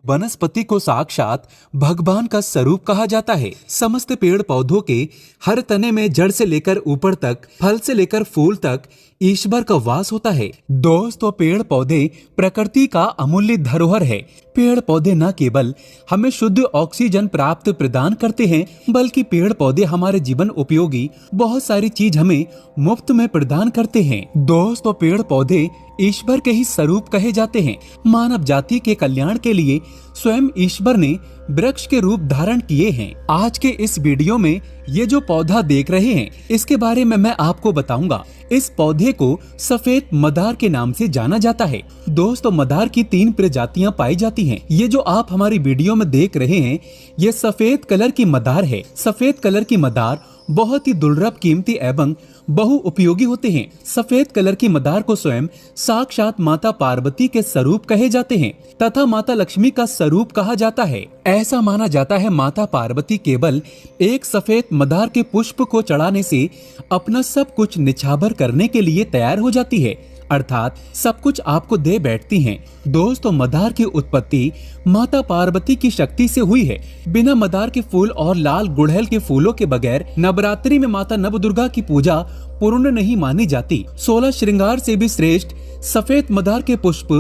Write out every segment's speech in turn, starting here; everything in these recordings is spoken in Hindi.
वनस्पति को साक्षात भगवान का स्वरूप कहा जाता है। समस्त पेड़ पौधों के हर तने में जड़ से लेकर ऊपर तक, फल से लेकर फूल तक ईश्वर का वास होता है। दोस्तों, पेड़ पौधे प्रकृति का अमूल्य धरोहर है। पेड़ पौधे न केवल हमें शुद्ध ऑक्सीजन प्राप्त प्रदान करते हैं, बल्कि पेड़ पौधे हमारे जीवन उपयोगी बहुत सारी चीज हमें मुफ्त में प्रदान करते हैं। दोस्तों, पेड़ पौधे ईश्वर के ही स्वरूप कहे जाते हैं। मानव जाति के कल्याण के लिए स्वयं ईश्वर ने वृक्ष के रूप धारण किए हैं। आज के इस वीडियो में ये जो पौधा देख रहे हैं, इसके बारे में मैं आपको बताऊंगा। इस पौधे को सफेद मदार के नाम से जाना जाता है। दोस्तों, मदार की 3 प्रजातियां पाई जाती हैं। ये जो आप हमारी वीडियो में देख रहे हैं, ये सफेद कलर की मदार है। सफेद कलर की मदार बहुत ही दुर्लभ, कीमती एवं बहु उपयोगी होते हैं। सफेद कलर की मदार को स्वयं साक्षात माता पार्वती के स्वरूप कहे जाते हैं तथा माता लक्ष्मी का स्वरूप कहा जाता है। ऐसा माना जाता है माता पार्वती केवल एक सफेद मदार के पुष्प को चढ़ाने से अपना सब कुछ निछावर करने के लिए तैयार हो जाती है, अर्थात सब कुछ आपको दे बैठती हैं। दोस्तों, मदार की उत्पत्ति माता पार्वती की शक्ति से हुई है। बिना मदार के फूल और लाल गुड़हल के फूलों के बगैर नवरात्रि में माता नवदुर्गा की पूजा पूर्ण नहीं मानी जाती। 16 श्रृंगार से भी श्रेष्ठ सफेद मदार के पुष्प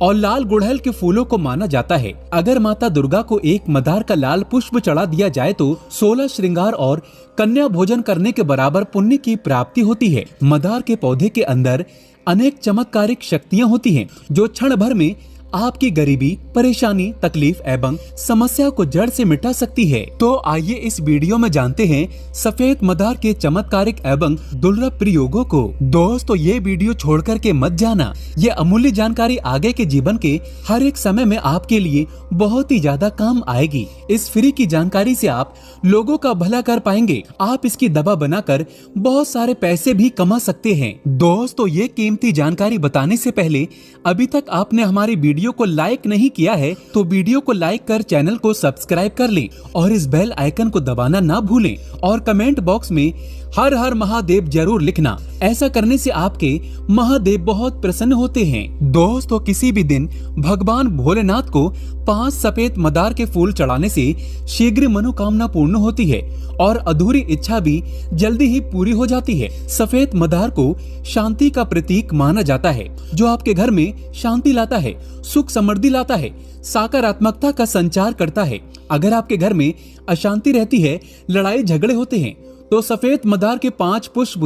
और लाल गुड़हल के फूलों को माना जाता है। अगर माता दुर्गा को एक मदार का लाल पुष्प चढ़ा दिया जाए तो 16 श्रृंगार और कन्या भोजन करने के बराबर पुण्य की प्राप्ति होती है। मदार के पौधे के अंदर अनेक चमत्कारिक शक्तियां होती हैं, जो क्षण भर में आपकी गरीबी, परेशानी, तकलीफ एवं समस्या को जड़ से मिटा सकती है। तो आइए इस वीडियो में जानते हैं सफेद मदार के चमत्कारिक एवं दुर्लभ प्रयोगों को। दोस्तों, ये वीडियो छोड़कर के मत जाना। ये अमूल्य जानकारी आगे के जीवन के हर एक समय में आपके लिए बहुत ही ज्यादा काम आएगी। इस फ्री की जानकारी से आप लोगों का भला कर पाएंगे। आप इसकी दवा बनाकर बहुत सारे पैसे भी कमा सकते हैं। दोस्तों, ये कीमती जानकारी बताने से पहले अभी तक आपने हमारी वीडियो को लाइक नहीं किया है तो वीडियो को लाइक कर चैनल को सब्सक्राइब कर लें और इस बेल आइकन को दबाना ना भूलें और कमेंट बॉक्स में हर हर महादेव जरूर लिखना। ऐसा करने से आपके महादेव बहुत प्रसन्न होते हैं। दोस्तों, किसी भी दिन भगवान भोलेनाथ को 5 सफेद मदार के फूल चढ़ाने से शीघ्र मनोकामना पूर्ण होती है और अधूरी इच्छा भी जल्दी ही पूरी हो जाती है। सफेद मदार को शांति का प्रतीक माना जाता है, जो आपके घर में शांति लाता है, सुख समृद्धि लाता है, सकारात्मकता का संचार करता है। अगर आपके घर में अशांति रहती है, लड़ाई झगड़े होते हैं, तो सफेद मदार के 5 पुष्प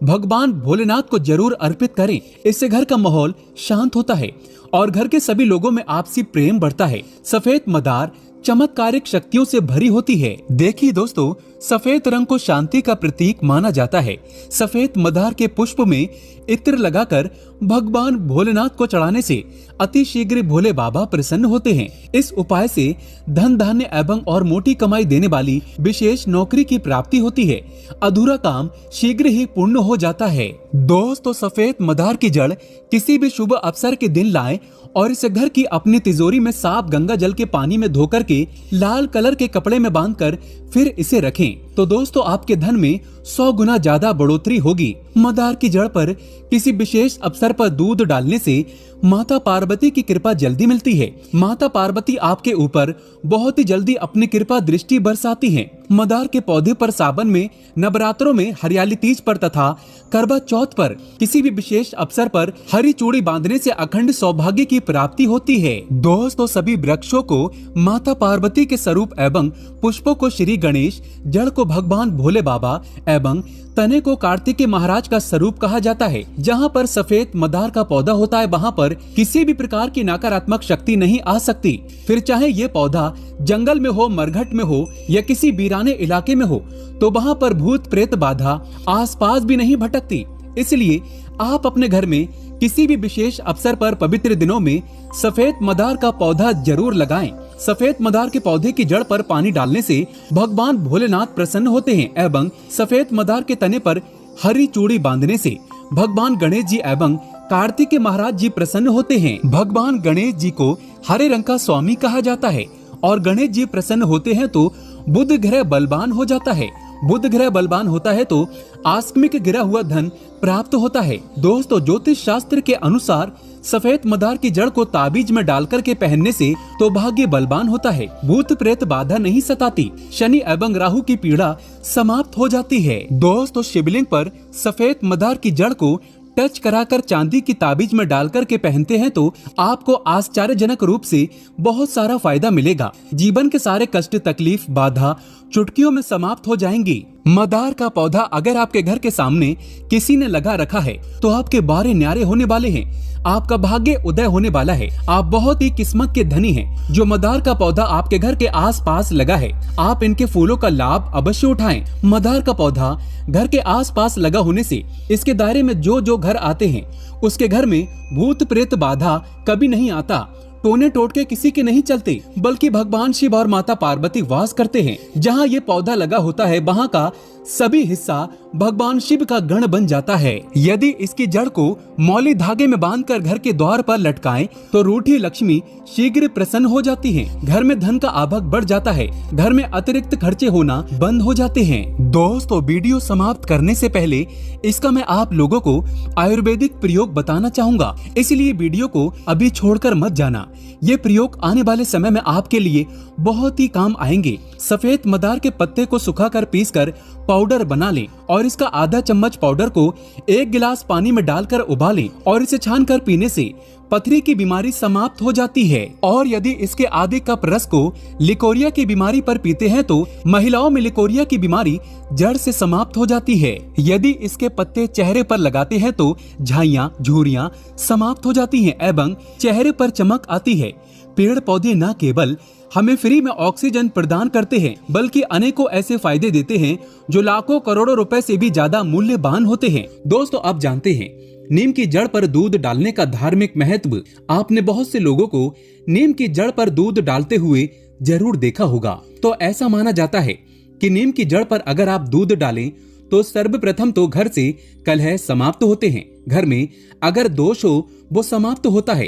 भगवान भोलेनाथ को जरूर अर्पित करें। इससे घर का माहौल शांत होता है और घर के सभी लोगों में आपसी प्रेम बढ़ता है। सफेद मदार चमत्कारिक शक्तियों से भरी होती है। देखिए दोस्तों, सफेद रंग को शांति का प्रतीक माना जाता है। सफेद मदार के पुष्प में इत्र लगाकर भगवान भोलेनाथ को चढ़ाने से अति शीघ्र भोले बाबा प्रसन्न होते हैं। इस उपाय से धन धान्य एवं और मोटी कमाई देने वाली विशेष नौकरी की प्राप्ति होती है। अधूरा काम शीघ्र ही पूर्ण हो जाता है। दोस्तों, सफेद मदार की जड़ किसी भी शुभ अवसर के दिन लाएं और इसे घर की अपनी तिजोरी में साफ गंगा जल के पानी में धोकर के लाल कलर के कपड़े में बांधकर फिर इसे रखें तो दोस्तों आपके धन में 100 गुना ज्यादा बढ़ोतरी होगी। मदार की जड़ पर किसी विशेष अवसर पर दूध डालने से माता पार्वती की कृपा जल्दी मिलती है। माता पार्वती आपके ऊपर बहुत ही जल्दी अपनी कृपा दृष्टि बरसाती हैं। मदार के पौधे पर सावन में, नवरात्रों में, हरियाली तीज पर तथा करवा चौथ पर किसी भी विशेष अवसर पर हरी चूड़ी बांधने से अखंड सौभाग्य की प्राप्ति होती है। दोस्तों, सभी वृक्षों को माता पार्वती के स्वरूप एवं पुष्पों को श्री गणेश, जड़ को भगवान भोले बाबा एवं तने को कार्तिकेय महाराज का स्वरूप कहा जाता है। जहाँ पर सफेद मदार का पौधा होता है, वहाँ पर किसी भी प्रकार की नकारात्मक शक्ति नहीं आ सकती। फिर चाहे ये पौधा जंगल में हो, मरघट में हो या किसी वीराने इलाके में हो, तो वहाँ पर भूत प्रेत बाधा आसपास भी नहीं भटकती। इसलिए आप अपने घर में किसी भी विशेष अवसर पर पवित्र दिनों में सफेद मदार का पौधा जरूर लगाएं। सफेद मदार के पौधे की जड़ पर पानी डालने से भगवान भोलेनाथ प्रसन्न होते हैं एवं सफेद मदार के तने पर हरी चूड़ी बांधने से भगवान गणेश जी एवं कार्तिकेय महाराज जी प्रसन्न होते हैं। भगवान गणेश जी को हरे रंग का स्वामी कहा जाता है और गणेश जी प्रसन्न होते हैं तो बुध ग्रह बलवान हो जाता है बुध ग्रह बलवान होता है तो आकस्मिक गिरा हुआ धन प्राप्त होता है। दोस्तों, ज्योतिष शास्त्र के अनुसार सफेद मदार की जड़ को ताबीज में डालकर के पहनने से तो भाग्य बलवान होता है, भूत प्रेत बाधा नहीं सताती, शनि एवं राहु की पीड़ा समाप्त हो जाती है। दोस्तों, शिवलिंग पर सफेद मदार की जड़ को टच कराकर चांदी की ताबीज में डालकर के पहनते हैं तो आपको आश्चर्यजनक रूप से बहुत सारा फायदा मिलेगा। जीवन के सारे कष्ट, तकलीफ, बाधा चुटकियों में समाप्त हो जाएंगी। मदार का पौधा अगर आपके घर के सामने किसी ने लगा रखा है तो आपके बारे न्यारे होने वाले हैं, आपका भाग्य उदय होने वाला है, आप बहुत ही किस्मत के धनी हैं। जो मदार का पौधा आपके घर के आसपास लगा है, आप इनके फूलों का लाभ अवश्य उठाएं। मदार का पौधा घर के आसपास लगा होने से इसके दायरे में जो जो घर आते हैं उसके घर में भूत प्रेत बाधा कभी नहीं आता। टोने टोटके किसी के नहीं चलते, बल्कि भगवान शिव और माता पार्वती वास करते हैं। जहाँ ये पौधा लगा होता है वहाँ का सभी हिस्सा भगवान शिव का गण बन जाता है। यदि इसकी जड़ को मौली धागे में बांधकर घर के द्वार पर लटकाएं तो रूठी लक्ष्मी शीघ्र प्रसन्न हो जाती हैं। घर में धन का आवक बढ़ जाता है, घर में अतिरिक्त खर्चे होना बंद हो जाते हैं। दोस्तों, वीडियो समाप्त करने से पहले इसका मैं आप लोगों को आयुर्वेदिक प्रयोग बताना चाहूँगा, इसलिए वीडियो को अभी छोड़कर मत जाना। ये प्रयोग आने वाले समय में आपके लिए बहुत ही काम आएंगे। सफेद मदार के पत्ते को सुखाकर पीसकर पाउडर बना लें और इसका आधा चम्मच पाउडर को 1 गिलास पानी में डालकर उबालें और इसे छानकर पीने से पथरी की बीमारी समाप्त हो जाती है। और यदि इसके आधे कप रस को लिकोरिया की बीमारी पर पीते हैं तो महिलाओं में लिकोरिया की बीमारी जड़ से समाप्त हो जाती है। यदि इसके पत्ते चेहरे पर लगाते हैं तो झाइयाँ, झुर्रियाँ समाप्त हो जाती हैं एवं चेहरे पर चमक आती है। पेड़ पौधे न केवल हमें फ्री में ऑक्सीजन प्रदान करते हैं बल्कि अनेकों ऐसे फायदे देते हैं जो लाखों करोड़ों रुपए से भी ज्यादा मूल्यवान होते हैं। दोस्तों, आप जानते हैं नीम की जड़ पर दूध डालने का धार्मिक महत्व। आपने बहुत से लोगों को नीम की जड़ पर दूध डालते हुए जरूर देखा होगा। तो ऐसा माना जाता है कि नीम की जड़ पर अगर आप दूध डालें तो सर्वप्रथम तो घर से कलह समाप्त होते हैं, घर में अगर दोष हो वो समाप्त होता है,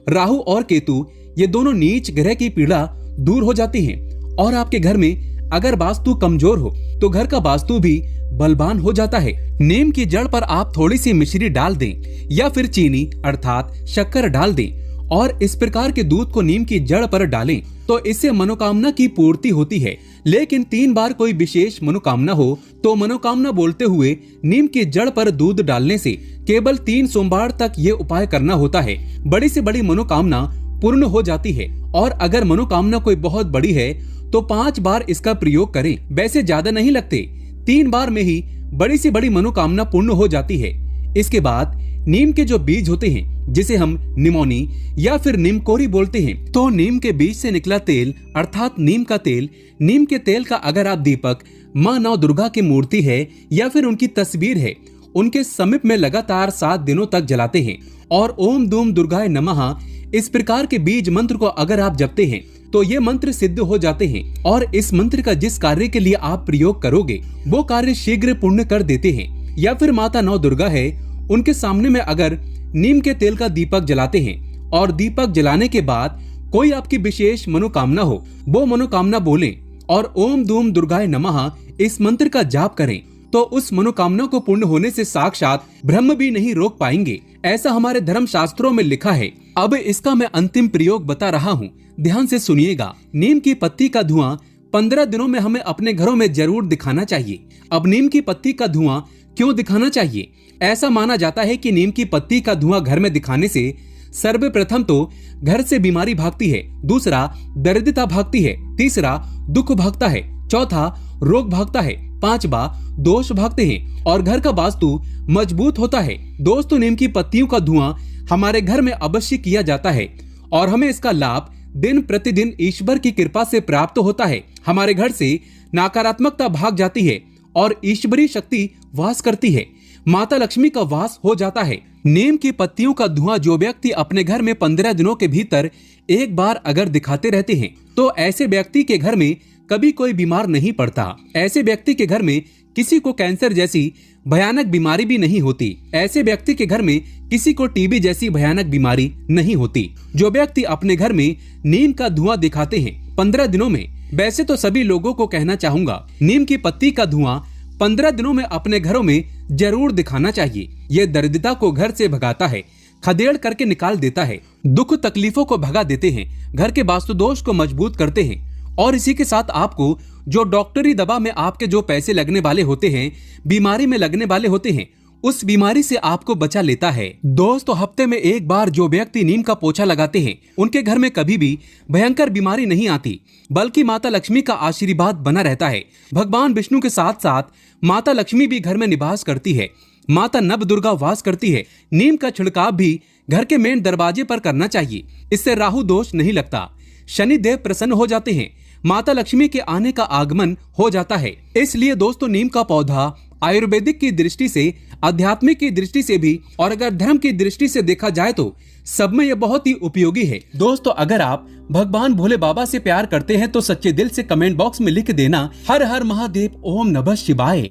राहु और केतु ये दोनों नीच ग्रह की पीड़ा दूर हो जाती है, और आपके घर में अगर वास्तु कमजोर हो तो घर का वास्तु भी बलवान हो जाता है। नीम की जड़ पर आप थोड़ी सी मिश्री डाल दें या फिर चीनी अर्थात शक्कर डाल दें और इस प्रकार के दूध को नीम की जड़ पर डालें तो इससे मनोकामना की पूर्ति होती है। लेकिन 3 बार कोई विशेष मनोकामना हो तो मनोकामना बोलते हुए नीम की जड़ पर दूध डालने से केवल 3 सोमवार तक ये उपाय करना होता है। बड़ी से बड़ी मनोकामना पूर्ण हो जाती है, और अगर मनोकामना कोई बहुत बड़ी है तो 5 बार इसका प्रयोग करें। वैसे ज्यादा नहीं लगते, 3 बार में ही बड़ी से बड़ी मनोकामना पूर्ण हो जाती है। इसके बाद नीम के जो बीज होते हैं जिसे हम निमोनी या फिर नीमकोरी बोलते हैं, तो नीम के बीज से निकला तेल अर्थात नीम का तेल, नीम के तेल का अगर आप दीपक माँ नौ दुर्गा की मूर्ति है या फिर उनकी तस्वीर है उनके समीप में लगातार 7 दिनों तक जलाते हैं और ओम दूम दुर्गाय नमः इस प्रकार के बीज मंत्र को अगर आप जपते हैं तो ये मंत्र सिद्ध हो जाते हैं और इस मंत्र का जिस कार्य के लिए आप प्रयोग करोगे वो कार्य शीघ्र पूर्ण कर देते हैं। या फिर माता नौ दुर्गा है उनके सामने में अगर नीम के तेल का दीपक जलाते हैं और दीपक जलाने के बाद कोई आपकी विशेष मनोकामना हो वो मनोकामना बोलें और ओम दूम दुर्गाय नमः इस मंत्र का जाप करें तो उस मनोकामना को पूर्ण होने से साक्षात ब्रह्म भी नहीं रोक पाएंगे। ऐसा हमारे धर्म शास्त्रों में लिखा है। अब इसका मैं अंतिम प्रयोग बता रहा हूँ, ध्यान से सुनिएगा। नीम की पत्ती का धुआं 15 दिनों में हमें अपने घरों में जरूर दिखाना चाहिए। अब नीम की पत्ती का धुआं क्यों दिखाना चाहिए? ऐसा माना जाता है कि नीम की पत्ती का धुआं घर में दिखाने से सर्वप्रथम तो घर से बीमारी भागती है, दूसरा दरिद्रता भागती है, तीसरा दुख भागता है, चौथा रोग भागता है, 5वां दोष भागते हैं और घर का वास्तु मजबूत होता है। दोस्तों, नीम की पत्तियों का धुआं हमारे घर में अवश्य किया जाता है और हमें इसका लाभ दिन प्रतिदिन ईश्वर की कृपा से प्राप्त होता है। हमारे घर से नकारात्मकता भाग जाती है और ईश्वरीय शक्ति वास करती है, माता लक्ष्मी का वास हो जाता है। नीम की पत्तियों का धुआं जो व्यक्ति अपने घर में 15 दिनों के भीतर एक बार अगर दिखाते रहते हैं तो ऐसे व्यक्ति के घर में कभी कोई बीमार नहीं पड़ता। ऐसे व्यक्ति के घर में किसी को कैंसर जैसी भयानक बीमारी भी नहीं होती। ऐसे व्यक्ति के घर में किसी को टीबी जैसी भयानक बीमारी नहीं होती। जो व्यक्ति अपने घर में नीम का धुआं दिखाते हैं 15 दिनों में वैसे तो सभी लोगों को कहना चाहूंगा, नीम की पत्ती का धुआं 15 दिनों में अपने घरों में जरूर दिखाना चाहिए। ये दरिद्रता को घर से भगाता है, खदेड़ करके निकाल देता है, दुख तकलीफों को भगा देते हैं, घर के वास्तु दोष को मजबूत करते हैं और इसी के साथ आपको जो डॉक्टरी दवा में आपके जो पैसे लगने वाले होते हैं, बीमारी में लगने वाले होते हैं, उस बीमारी से आपको बचा लेता है। दोस्तों, हफ्ते में एक बार जो व्यक्ति नीम का पोछा लगाते हैं, उनके घर में कभी भी भयंकर बीमारी नहीं आती, बल्कि माता लक्ष्मी का आशीर्वाद बना रहता है। भगवान विष्णु के साथ साथ माता लक्ष्मी भी घर में निवास करती है, माता नव दुर्गा वास करती है। नीम का छिड़काव भी घर के मेन दरवाजे पर करना चाहिए। इससे राहु दोष नहीं लगता, शनि देव प्रसन्न हो जाते हैं, माता लक्ष्मी के आने का आगमन हो जाता है। इसलिए दोस्तों, नीम का पौधा आयुर्वेदिक की दृष्टि से, आध्यात्मिक की दृष्टि से भी और अगर धर्म की दृष्टि से देखा जाए तो सब में यह बहुत ही उपयोगी है। दोस्तों, अगर आप भगवान भोले बाबा से प्यार करते हैं तो सच्चे दिल से कमेंट बॉक्स में लिख देना, हर हर महादेव, ओम नमः शिवाय।